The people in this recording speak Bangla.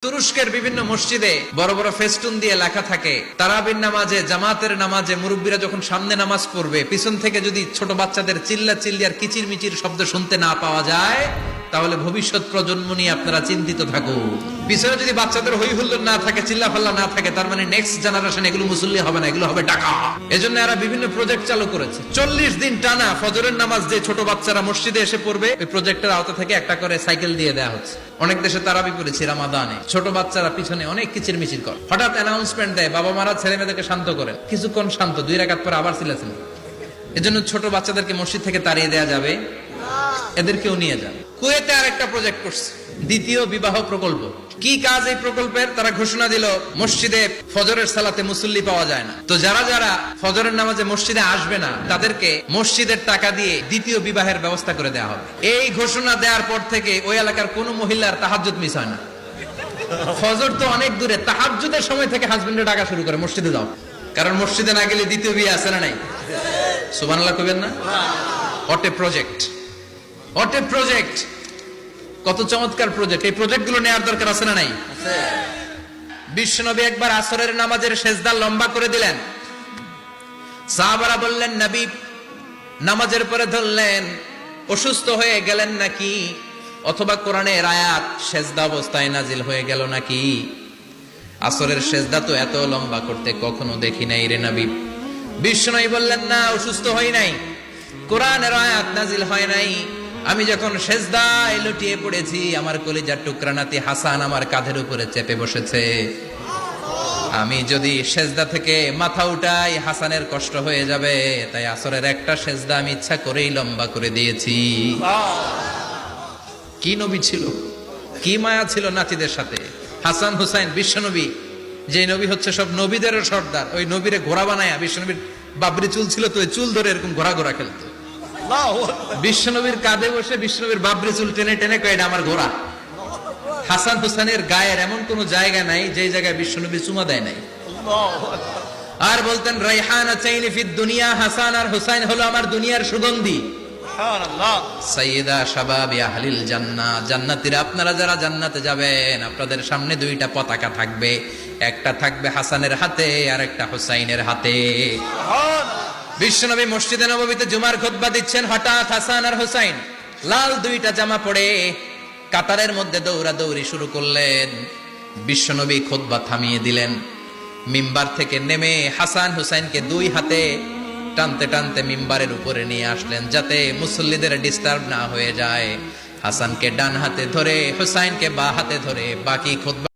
তুরস্কের বিভিন্ন মসজিদে বড় বড় ফেস্টুন দিয়ে লেখা থাকে তারাবির নামাজে, জামাতের নামাজে মুরব্বীরা যখন সামনে নামাজ পড়বে, পিছন থেকে যদি ছোট বাচ্চাদের চিল্লা চিল্লি আর কিচির মিচির শব্দ শুনতে না পাওয়া যায়, তাহলে ভবিষ্যৎ প্রজন্ম নিয়ে আপনারা চিন্তিত থাকুন। পিছনে যদি বাচ্চাদের হই হুল্লোড় না থাকে, চিল্লা ফাল্লা না থাকে, তার মানে নেক্সট জেনারেশন এগুলো মুসল্লি হবে না, এগুলো হবে টাকা। এজন্য এরা বিভিন্ন প্রজেক্ট চালু করেছে। 40 দিন টানা ফজরের নামাজ যে ছোট বাচ্চারা মসজিদে এসে পড়বে, ওই প্রজেক্টের আওতা থেকে একটা করে সাইকেল দিয়ে দেওয়া হচ্ছে। অনেক দেশে তারাবি পড়েছে রামাদানে, ছোট বাচ্চারা পিছনে অনেক কিচির মিচির করে, হঠাৎ অ্যানাউন্সমেন্ট দেয়, বাবা মারা ছেলে মেয়েদেরকে শান্ত করেন, কিছুক্ষণ শান্ত, 2 রাকাত পরে আবার চিল্লাচিল্লি। এজন্য ছোট বাচ্চাদেরকে মসজিদ থেকে তাড়িয়ে দেওয়া যাবে, এদেরকেও নিয়ে যাবে। কুয়েতে আরেকটা প্রজেক্ট করছে, দ্বিতীয় বিবাহ প্রকল্প। কি কাজ এই প্রকল্পের? তারা ঘোষণা দিল মসজিদে ফজরের সালাতে মুসল্লি পাওয়া যায় না, তো যারা যারা ফজরের নামাজে মসজিদে আসবে না, তাদেরকে মসজিদের টাকা দিয়ে দ্বিতীয় বিবাহের ব্যবস্থা করে দেওয়া হবে। এই ঘোষণা দেওয়ার পর থেকে ওই এলাকার কোন মহিলার তাহাজ্জুদ মিস হয় না। ফজর তো অনেক দূরে, তাহাজ্জুদের সময় থেকে হাজবেন্ডে ডাকা শুরু করে মসজিদে যাও, কারণ মসজিদে না গেলে দ্বিতীয় বিয়ে আছে না নাই? সুবহানাল্লাহ কইবেন না? What a project, what a project, কত চমৎকার প্রজেক্ট। এই প্রজেক্ট গুলো নেওয়ার দরকার আছে না নাই? বিশ্বনবী একবার আসরের নামাজের সেজদা লম্বা করে দিলেন, সাহাবারা বললেন নবী নামাজের পরে ধরলেন, অসুস্থ হয়ে গেলেন নাকি, অথবা কোরআনের আয়াত সেজদা অবস্থায় নাজিল হয়ে গেল নাকি? আসরের সেজদা তো এত লম্বা করতে কখনো দেখি নাই রে নবী। বিশ্বনবী বললেন না, অসুস্থ হই নাই, কোরআনের আয়াত নাজিল হয় নাই, আমি যখন সেজদায় লুটিয়ে পড়েছি, আমার কলিজার টুকরা নাতি হাসান আমার কাঁধের উপরে চেপে বসেছে, আমি যদি সেজদা থেকে মাথা উঠাই হাসানের কষ্ট হয়ে যাবে, তাই আসরের একটা সেজদা আমি ইচ্ছা করেই লম্বা করে দিয়েছি। কি নবী ছিল, কি মায়া ছিল নাতিদের সাথে। হাসান হুসাইন, বিশ্বনবী যে নবী হচ্ছে সব নবীদের সর্দার, ওই নবীরে ঘোড়া বানায়া, বিশ্বনবীর বাবরি চুল ছিল তো, ওই চুল ধরে এরকম ঘোড়া ঘোড়া খেলতো। বিশ্বনবীর কাঁধে বসে বিশ্বনবীর বাবরি চুল টেনে টেনে কয় এটা আমার ঘোড়া। হাসান হুসাইনের গায়ের এমন কোন জায়গা নাই যে জায়গায় বিশ্বনবী চুমা দেয় নাই। আর বলতেন রাইহানা চাইনি ফিদ দুনিয়া, হাসান আর হুসাইন হলো আমার দুনিয়ার সুগন্ধি। সাইয়্যিদা শাবাবি আহলিল জান্নাহ, জান্নাতীরা আপনারা যারা জান্নাতে যাবেন, আপনাদের সামনে 2টা পতাকা থাকবে, একটা থাকবে হাসানের হাতে আর একটা হুসাইনের হাতে। বিশ্বনবী মসজিদে নববীতে জুমার খুতবা দিচ্ছেন, হঠাৎ হাসান আর হুসাইন লাল 2টা জামা পরে কাতারের মধ্যে দৌড়াদৌড়ি শুরু করলেন। বিশ্বনবী খুতবা থামিয়ে দিলেন, মিম্বার থেকে নেমে হাসান হুসাইনকে 2 হাতে টানতে টানতে মিম্বারের উপরে নিয়ে আসলেন, যাতে মুসল্লিদের ডিস্টার্ব না হয়ে যায়। হাসানকে ডান হাতে ধরে, হুসাইনকে বাঁ হাতে ধরে বাকি খুতবা